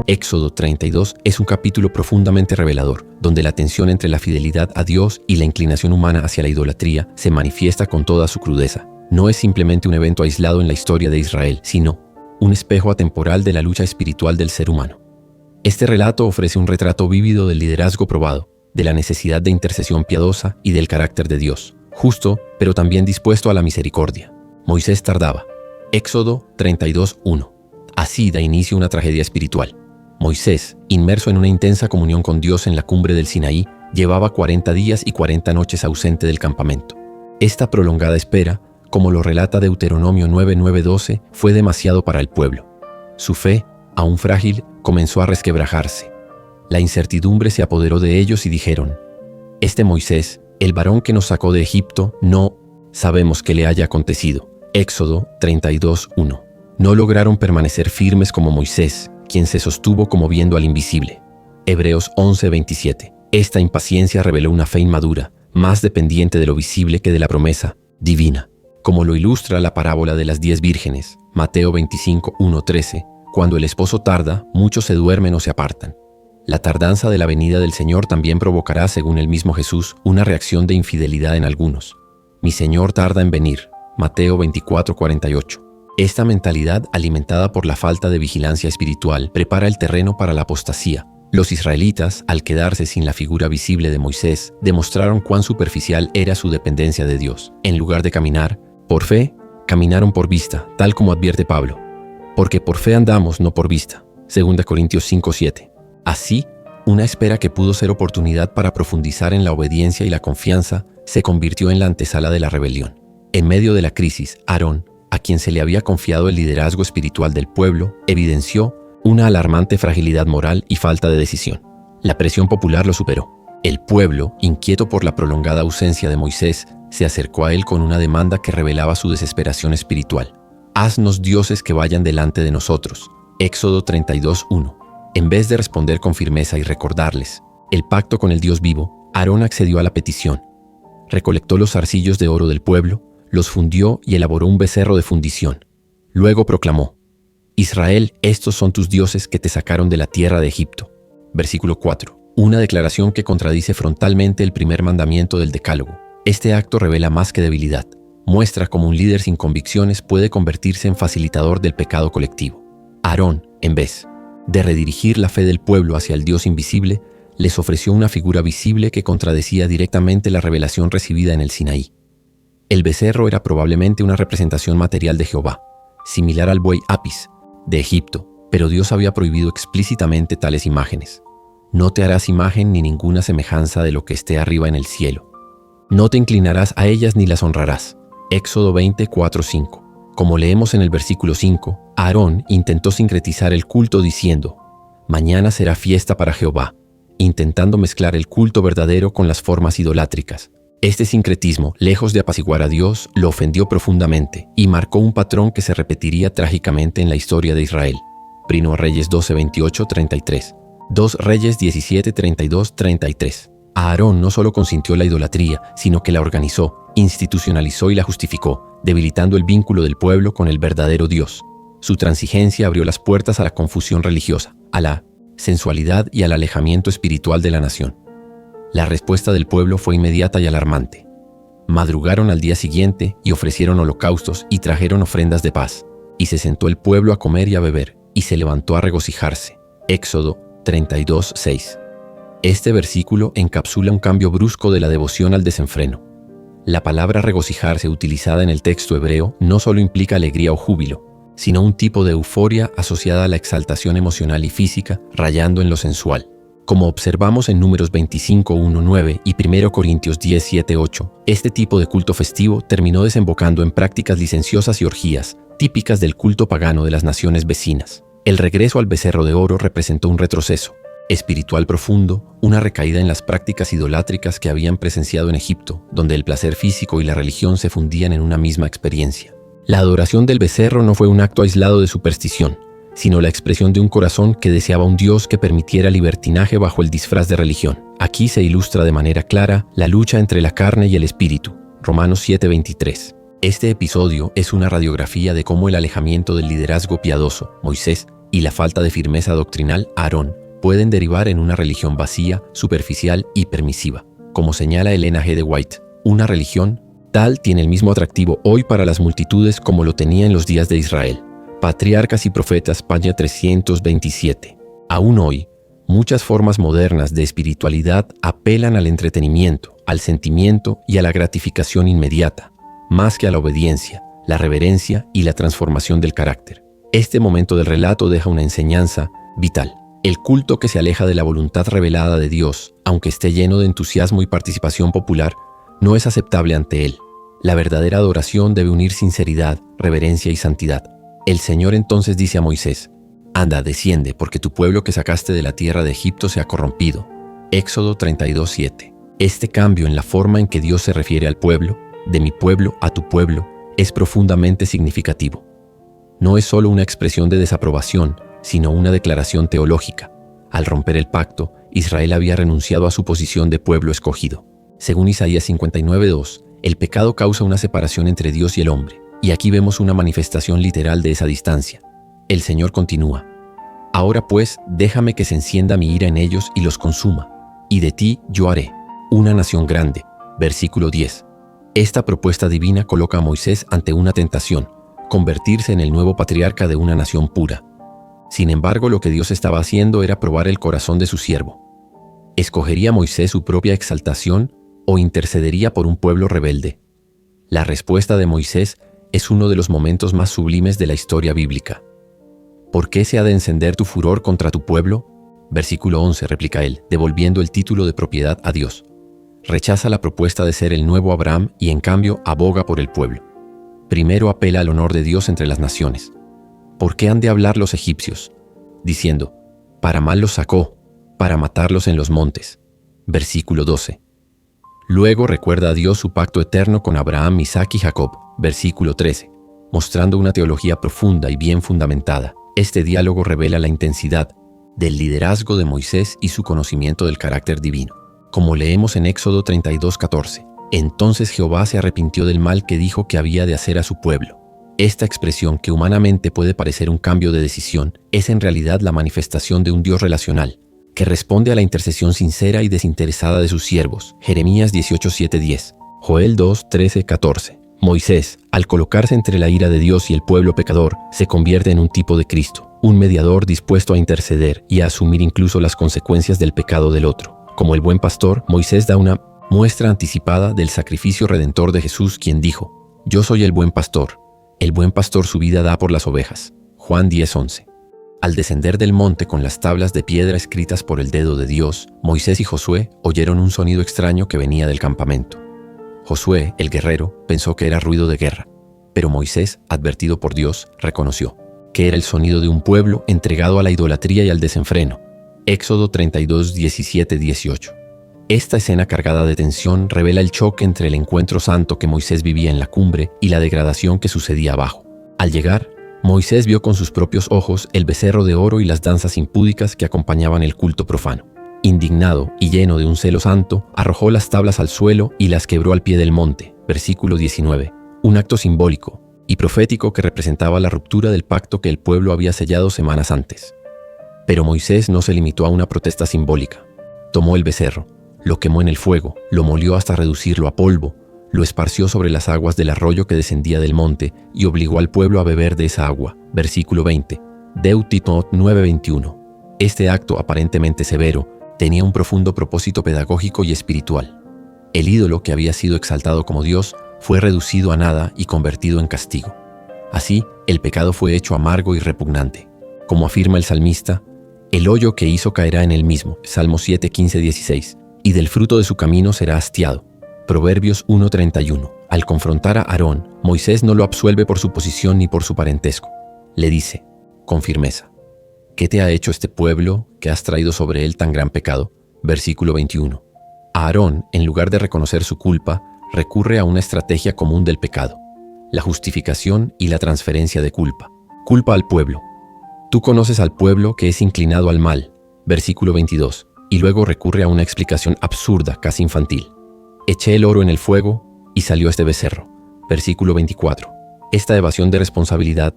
Éxodo 32 es un capítulo profundamente revelador, donde la tensión entre la fidelidad a Dios y la inclinación humana hacia la idolatría se manifiesta con toda su crudeza. No es simplemente un evento aislado en la historia de Israel, sino un espejo atemporal de la lucha espiritual del ser humano. Este relato ofrece un retrato vívido del liderazgo probado, de la necesidad de intercesión piadosa y del carácter de Dios, justo, pero también dispuesto a la misericordia. Moisés tardaba. Éxodo 32:1. Así da inicio una tragedia espiritual. Moisés, inmerso en una intensa comunión con Dios en la cumbre del Sinaí, llevaba 40 días y 40 noches ausente del campamento. Esta prolongada espera, como lo relata Deuteronomio 9:9-12, fue demasiado para el pueblo. Su fe, aún frágil, comenzó a resquebrajarse. La incertidumbre se apoderó de ellos y dijeron: «Este Moisés, el varón que nos sacó de Egipto, no sabemos qué le haya acontecido». Éxodo 32:1. No lograron permanecer firmes como Moisés, quien se sostuvo como viendo al invisible. Hebreos 11:27. Esta impaciencia reveló una fe inmadura, más dependiente de lo visible que de la promesa divina. Como lo ilustra la parábola de las 10 vírgenes, Mateo 25:1-13, cuando el esposo tarda, muchos se duermen o se apartan. La tardanza de la venida del Señor también provocará, según el mismo Jesús, una reacción de infidelidad en algunos. Mi Señor tarda en venir, Mateo 24:48. Esta mentalidad, alimentada por la falta de vigilancia espiritual, prepara el terreno para la apostasía. Los israelitas, al quedarse sin la figura visible de Moisés, demostraron cuán superficial era su dependencia de Dios. En lugar de caminar por fe, caminaron por vista, tal como advierte Pablo. Porque por fe andamos, no por vista. 2 Corintios 5:7. Así, una espera que pudo ser oportunidad para profundizar en la obediencia y la confianza, se convirtió en la antesala de la rebelión. En medio de la crisis, Aarón, a quien se le había confiado el liderazgo espiritual del pueblo, evidenció una alarmante fragilidad moral y falta de decisión. La presión popular lo superó. El pueblo, inquieto por la prolongada ausencia de Moisés, se acercó a él con una demanda que revelaba su desesperación espiritual. «Haznos dioses que vayan delante de nosotros». Éxodo 32:1. En vez de responder con firmeza y recordarles el pacto con el Dios vivo, Aarón accedió a la petición. Recolectó los zarcillos de oro del pueblo, los fundió y elaboró un becerro de fundición. Luego proclamó: «Israel, estos son tus dioses que te sacaron de la tierra de Egipto». Versículo 4. Una declaración que contradice frontalmente el primer mandamiento del Decálogo. Este acto revela más que debilidad. Muestra cómo un líder sin convicciones puede convertirse en facilitador del pecado colectivo. Aarón, en vez de redirigir la fe del pueblo hacia el Dios invisible, les ofreció una figura visible que contradecía directamente la revelación recibida en el Sinaí. El becerro era probablemente una representación material de Jehová, similar al buey Apis de Egipto, pero Dios había prohibido explícitamente tales imágenes. «No te harás imagen ni ninguna semejanza de lo que esté arriba en el cielo. No te inclinarás a ellas ni las honrarás». Éxodo 20:4-5. Como leemos en el versículo 5, Aarón intentó sincretizar el culto diciendo: «Mañana será fiesta para Jehová», intentando mezclar el culto verdadero con las formas idolátricas. Este sincretismo, lejos de apaciguar a Dios, lo ofendió profundamente y marcó un patrón que se repetiría trágicamente en la historia de Israel. Primero Reyes 12:28-33. 2 Reyes 17:32-33. Aarón no solo consintió la idolatría, sino que la organizó, institucionalizó y la justificó, debilitando el vínculo del pueblo con el verdadero Dios. Su transigencia abrió las puertas a la confusión religiosa, a la sensualidad y al alejamiento espiritual de la nación. La respuesta del pueblo fue inmediata y alarmante. Madrugaron al día siguiente y ofrecieron holocaustos y trajeron ofrendas de paz. Y se sentó el pueblo a comer y a beber, y se levantó a regocijarse. Éxodo 32:6. Este versículo encapsula un cambio brusco de la devoción al desenfreno. La palabra regocijarse utilizada en el texto hebreo no solo implica alegría o júbilo, sino un tipo de euforia asociada a la exaltación emocional y física, rayando en lo sensual. Como observamos en Números 25:1-9 y 1 Corintios 10:7-8, este tipo de culto festivo terminó desembocando en prácticas licenciosas y orgías, típicas del culto pagano de las naciones vecinas. El regreso al becerro de oro representó un retroceso espiritual profundo, una recaída en las prácticas idolátricas que habían presenciado en Egipto, donde el placer físico y la religión se fundían en una misma experiencia. La adoración del becerro no fue un acto aislado de superstición, sino la expresión de un corazón que deseaba un Dios que permitiera libertinaje bajo el disfraz de religión. Aquí se ilustra de manera clara la lucha entre la carne y el espíritu. Romanos 7:23. Este episodio es una radiografía de cómo el alejamiento del liderazgo piadoso, Moisés, y la falta de firmeza doctrinal a Aarón pueden derivar en una religión vacía, superficial y permisiva. Como señala Elena G. de White, una religión tal tiene el mismo atractivo hoy para las multitudes como lo tenía en los días de Israel. Patriarcas y Profetas, página 327. Aún hoy, muchas formas modernas de espiritualidad apelan al entretenimiento, al sentimiento y a la gratificación inmediata, más que a la obediencia, la reverencia y la transformación del carácter. Este momento del relato deja una enseñanza vital. El culto que se aleja de la voluntad revelada de Dios, aunque esté lleno de entusiasmo y participación popular, no es aceptable ante Él. La verdadera adoración debe unir sinceridad, reverencia y santidad. El Señor entonces dice a Moisés: «Anda, desciende, porque tu pueblo que sacaste de la tierra de Egipto se ha corrompido». Éxodo 32:7. Este cambio en la forma en que Dios se refiere al pueblo, de mi pueblo a tu pueblo, es profundamente significativo. No es solo una expresión de desaprobación, sino una declaración teológica. Al romper el pacto, Israel había renunciado a su posición de pueblo escogido. Según Isaías 59:2, el pecado causa una separación entre Dios y el hombre, y aquí vemos una manifestación literal de esa distancia. El Señor continúa: «Ahora pues, déjame que se encienda mi ira en ellos y los consuma, y de ti yo haré una nación grande». Versículo 10. Esta propuesta divina coloca a Moisés ante una tentación: convertirse en el nuevo patriarca de una nación pura. Sin embargo, lo que Dios estaba haciendo era probar el corazón de su siervo. ¿Escogería Moisés su propia exaltación o intercedería por un pueblo rebelde? La respuesta de Moisés es uno de los momentos más sublimes de la historia bíblica. ¿Por qué se ha de encender tu furor contra tu pueblo? Versículo 11, replica él, devolviendo el título de propiedad a Dios. Rechaza la propuesta de ser el nuevo Abraham y en cambio aboga por el pueblo. Primero apela al honor de Dios entre las naciones. ¿Por qué han de hablar los egipcios? Diciendo: «Para mal los sacó, para matarlos en los montes». Versículo 12. Luego recuerda a Dios su pacto eterno con Abraham, Isaac y Jacob. Versículo 13. Mostrando una teología profunda y bien fundamentada, este diálogo revela la intensidad del liderazgo de Moisés y su conocimiento del carácter divino. Como leemos en Éxodo 32:14, entonces Jehová se arrepintió del mal que dijo que había de hacer a su pueblo. Esta expresión, que humanamente puede parecer un cambio de decisión, es en realidad la manifestación de un Dios relacional, que responde a la intercesión sincera y desinteresada de sus siervos. Jeremías 18:7-10, Joel 2:13-14. Moisés, al colocarse entre la ira de Dios y el pueblo pecador, se convierte en un tipo de Cristo, un mediador dispuesto a interceder y a asumir incluso las consecuencias del pecado del otro. Como el buen pastor, Moisés da una muestra anticipada del sacrificio redentor de Jesús, quien dijo: «Yo soy el buen pastor su vida da por las ovejas». Juan 10:11. Al descender del monte con las tablas de piedra escritas por el dedo de Dios, Moisés y Josué oyeron un sonido extraño que venía del campamento. Josué, el guerrero, pensó que era ruido de guerra, pero Moisés, advertido por Dios, reconoció que era el sonido de un pueblo entregado a la idolatría y al desenfreno. Éxodo 32:17-18. Esta escena cargada de tensión revela el choque entre el encuentro santo que Moisés vivía en la cumbre y la degradación que sucedía abajo. Al llegar, Moisés vio con sus propios ojos el becerro de oro y las danzas impúdicas que acompañaban el culto profano. Indignado y lleno de un celo santo, arrojó las tablas al suelo y las quebró al pie del monte. Versículo 19. Un acto simbólico y profético que representaba la ruptura del pacto que el pueblo había sellado semanas antes. Pero Moisés no se limitó a una protesta simbólica. Tomó el becerro, lo quemó en el fuego, lo molió hasta reducirlo a polvo, lo esparció sobre las aguas del arroyo que descendía del monte y obligó al pueblo a beber de esa agua. Versículo 20. Deuteronomio 9:21. Este acto aparentemente severo tenía un profundo propósito pedagógico y espiritual. El ídolo que había sido exaltado como Dios fue reducido a nada y convertido en castigo. Así, el pecado fue hecho amargo y repugnante. Como afirma el salmista: «El hoyo que hizo caerá en él mismo». Salmo 7:15-16. «Y del fruto de su camino será hastiado». Proverbios 1:31. Al confrontar a Aarón, Moisés no lo absuelve por su posición ni por su parentesco. Le dice, con firmeza: «¿Qué te ha hecho este pueblo que has traído sobre él tan gran pecado?». Versículo 21. Aarón, en lugar de reconocer su culpa, recurre a una estrategia común del pecado: la justificación y la transferencia de culpa. Culpa al pueblo. «Tú conoces al pueblo que es inclinado al mal». Versículo 22. Y luego recurre a una explicación absurda, casi infantil: «Eché el oro en el fuego y salió este becerro». Versículo 24. Esta evasión de responsabilidad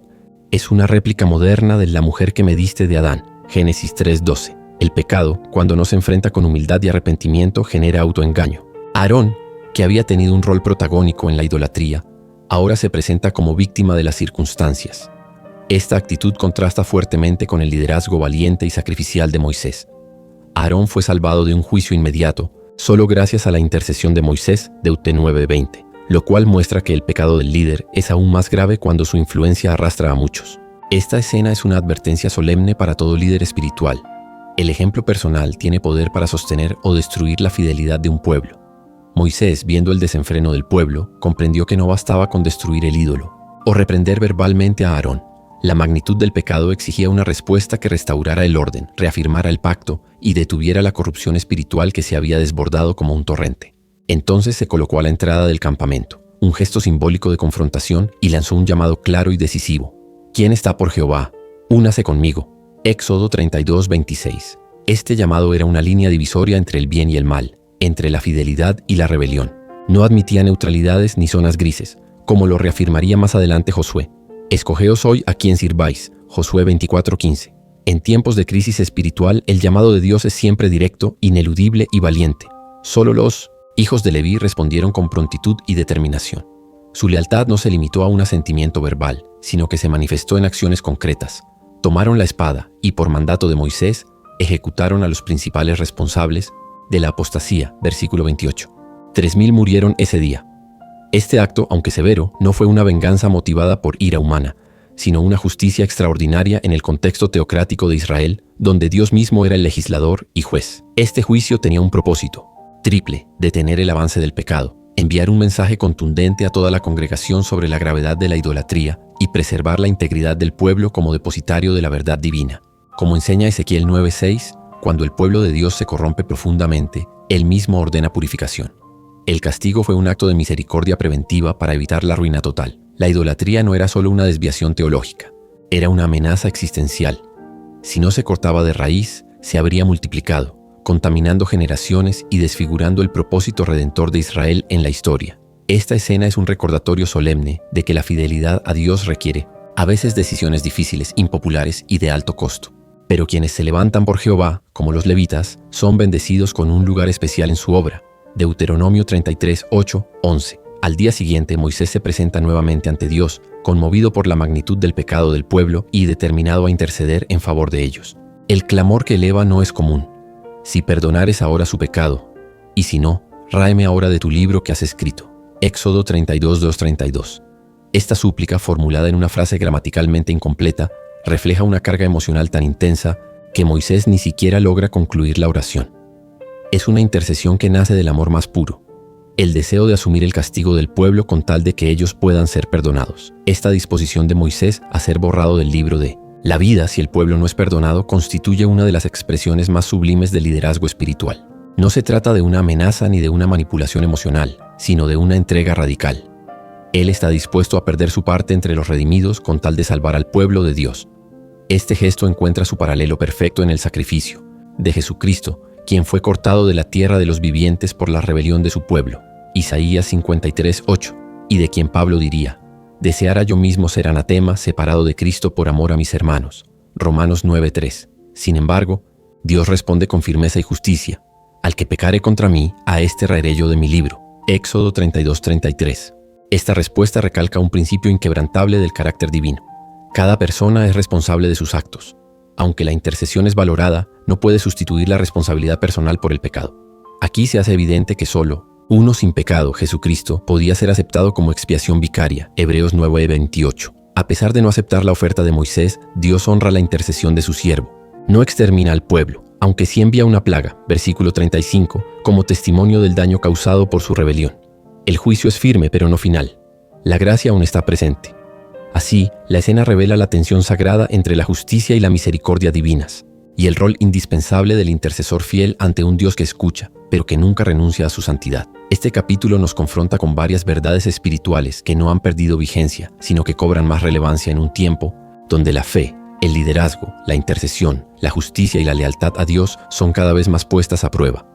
Es una réplica moderna de la mujer que me diste de Adán, Génesis 3:12. El pecado, cuando no se enfrenta con humildad y arrepentimiento, genera autoengaño. Aarón, que había tenido un rol protagónico en la idolatría, ahora se presenta como víctima de las circunstancias. Esta actitud contrasta fuertemente con el liderazgo valiente y sacrificial de Moisés. Aarón fue salvado de un juicio inmediato solo gracias a la intercesión de Moisés, Deut. 9:20, lo cual muestra que el pecado del líder es aún más grave cuando su influencia arrastra a muchos. Esta escena es una advertencia solemne para todo líder espiritual. El ejemplo personal tiene poder para sostener o destruir la fidelidad de un pueblo. Moisés, viendo el desenfreno del pueblo, comprendió que no bastaba con destruir el ídolo o reprender verbalmente a Aarón. La magnitud del pecado exigía una respuesta que restaurara el orden, reafirmara el pacto y detuviera la corrupción espiritual que se había desbordado como un torrente. Entonces se colocó a la entrada del campamento, un gesto simbólico de confrontación, y lanzó un llamado claro y decisivo. ¿Quién está por Jehová? Únase conmigo. Éxodo 32:26. Este llamado era una línea divisoria entre el bien y el mal, entre la fidelidad y la rebelión. No admitía neutralidades ni zonas grises, como lo reafirmaría más adelante Josué. Escogeos hoy a quien sirváis, Josué 24:15. En tiempos de crisis espiritual, el llamado de Dios es siempre directo, ineludible y valiente. Solo los hijos de Leví respondieron con prontitud y determinación. Su lealtad no se limitó a un asentimiento verbal, sino que se manifestó en acciones concretas. Tomaron la espada y, por mandato de Moisés, ejecutaron a los principales responsables de la apostasía, versículo 28. 3,000 murieron ese día. Este acto, aunque severo, no fue una venganza motivada por ira humana, sino una justicia extraordinaria en el contexto teocrático de Israel, donde Dios mismo era el legislador y juez. Este juicio tenía un propósito triple: detener el avance del pecado, enviar un mensaje contundente a toda la congregación sobre la gravedad de la idolatría y preservar la integridad del pueblo como depositario de la verdad divina. Como enseña Ezequiel 9:6, cuando el pueblo de Dios se corrompe profundamente, Él mismo ordena purificación. El castigo fue un acto de misericordia preventiva para evitar la ruina total. La idolatría no era solo una desviación teológica, era una amenaza existencial. Si no se cortaba de raíz, se habría multiplicado, contaminando generaciones y desfigurando el propósito redentor de Israel en la historia. Esta escena es un recordatorio solemne de que la fidelidad a Dios requiere, a veces, decisiones difíciles, impopulares y de alto costo. Pero quienes se levantan por Jehová, como los levitas, son bendecidos con un lugar especial en su obra. Deuteronomio 33:8-11. Al día siguiente, Moisés se presenta nuevamente ante Dios, conmovido por la magnitud del pecado del pueblo y determinado a interceder en favor de ellos. El clamor que eleva no es común. Si perdonares ahora su pecado, y si no, ráeme ahora de tu libro que has escrito. Éxodo 32:2-32. Esta súplica, formulada en una frase gramaticalmente incompleta, refleja una carga emocional tan intensa que Moisés ni siquiera logra concluir la oración. Es una intercesión que nace del amor más puro, el deseo de asumir el castigo del pueblo con tal de que ellos puedan ser perdonados. Esta disposición de Moisés a ser borrado del libro de la vida si el pueblo no es perdonado constituye una de las expresiones más sublimes del liderazgo espiritual. No se trata de una amenaza ni de una manipulación emocional, sino de una entrega radical. Él está dispuesto a perder su parte entre los redimidos con tal de salvar al pueblo de Dios. Este gesto encuentra su paralelo perfecto en el sacrificio de Jesucristo, quien fue cortado de la tierra de los vivientes por la rebelión de su pueblo, Isaías 53:8, y de quien Pablo diría: deseara yo mismo ser anatema, separado de Cristo por amor a mis hermanos, Romanos 9:3. Sin embargo, Dios responde con firmeza y justicia: al que pecare contra mí, a este raeré yo de mi libro, Éxodo 32:33. Esta respuesta recalca un principio inquebrantable del carácter divino. Cada persona es responsable de sus actos. Aunque la intercesión es valorada, no puede sustituir la responsabilidad personal por el pecado. Aquí se hace evidente que solo uno sin pecado, Jesucristo, podía ser aceptado como expiación vicaria, Hebreos 9:28. A pesar de no aceptar la oferta de Moisés, Dios honra la intercesión de su siervo. No extermina al pueblo, aunque sí envía una plaga, versículo 35, como testimonio del daño causado por su rebelión. El juicio es firme, pero no final. La gracia aún está presente. Así, la escena revela la tensión sagrada entre la justicia y la misericordia divinas, y el rol indispensable del intercesor fiel ante un Dios que escucha, pero que nunca renuncia a su santidad. Este capítulo nos confronta con varias verdades espirituales que no han perdido vigencia, sino que cobran más relevancia en un tiempo donde la fe, el liderazgo, la intercesión, la justicia y la lealtad a Dios son cada vez más puestas a prueba.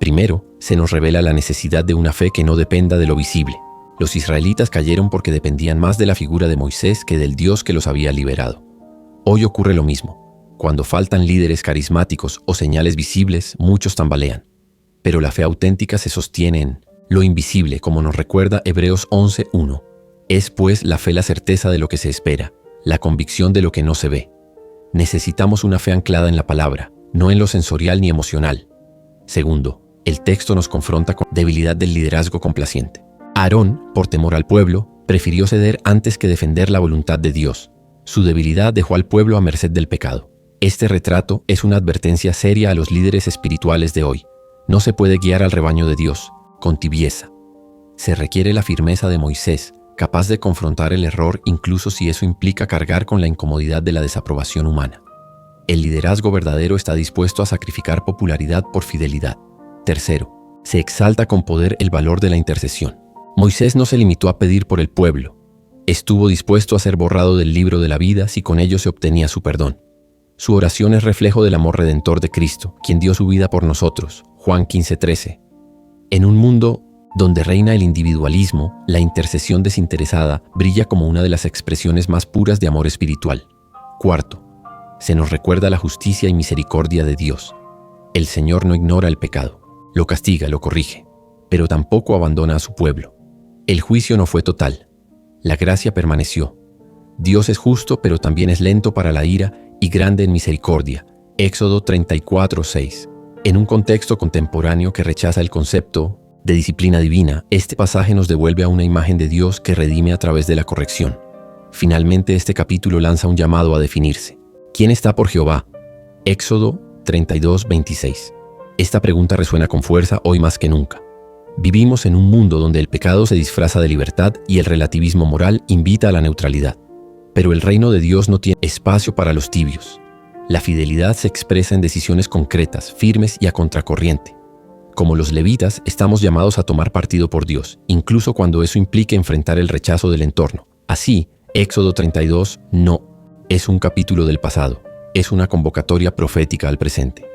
Primero, se nos revela la necesidad de una fe que no dependa de lo visible. Los israelitas cayeron porque dependían más de la figura de Moisés que del Dios que los había liberado. Hoy ocurre lo mismo. Cuando faltan líderes carismáticos o señales visibles, muchos tambalean. Pero la fe auténtica se sostiene en lo invisible, como nos recuerda Hebreos 11:1. Es pues la fe la certeza de lo que se espera, la convicción de lo que no se ve. Necesitamos una fe anclada en la palabra, no en lo sensorial ni emocional. Segundo, el texto nos confronta con la debilidad del liderazgo complaciente. Aarón, por temor al pueblo, prefirió ceder antes que defender la voluntad de Dios. Su debilidad dejó al pueblo a merced del pecado. Este retrato es una advertencia seria a los líderes espirituales de hoy. No se puede guiar al rebaño de Dios con tibieza. Se requiere la firmeza de Moisés, capaz de confrontar el error incluso si eso implica cargar con la incomodidad de la desaprobación humana. El liderazgo verdadero está dispuesto a sacrificar popularidad por fidelidad. Tercero, se exalta con poder el valor de la intercesión. Moisés no se limitó a pedir por el pueblo. Estuvo dispuesto a ser borrado del libro de la vida si con ello se obtenía su perdón. Su oración es reflejo del amor redentor de Cristo, quien dio su vida por nosotros. Juan 15:13. En un mundo donde reina el individualismo, la intercesión desinteresada brilla como una de las expresiones más puras de amor espiritual. Cuarto, se nos recuerda la justicia y misericordia de Dios. El Señor no ignora el pecado, lo castiga, lo corrige, pero tampoco abandona a su pueblo. El juicio no fue total. La gracia permaneció. Dios es justo, pero también es lento para la ira y grande en misericordia. Éxodo 34:6. En un contexto contemporáneo que rechaza el concepto de disciplina divina, este pasaje nos devuelve a una imagen de Dios que redime a través de la corrección. Finalmente, este capítulo lanza un llamado a definirse. ¿Quién está por Jehová? Éxodo 32:26. Esta pregunta resuena con fuerza hoy más que nunca. Vivimos en un mundo donde el pecado se disfraza de libertad y el relativismo moral invita a la neutralidad. Pero el reino de Dios no tiene espacio para los tibios. La fidelidad se expresa en decisiones concretas, firmes y a contracorriente. Como los levitas, estamos llamados a tomar partido por Dios, incluso cuando eso implique enfrentar el rechazo del entorno. Así, Éxodo 32 no es un capítulo del pasado, es una convocatoria profética al presente.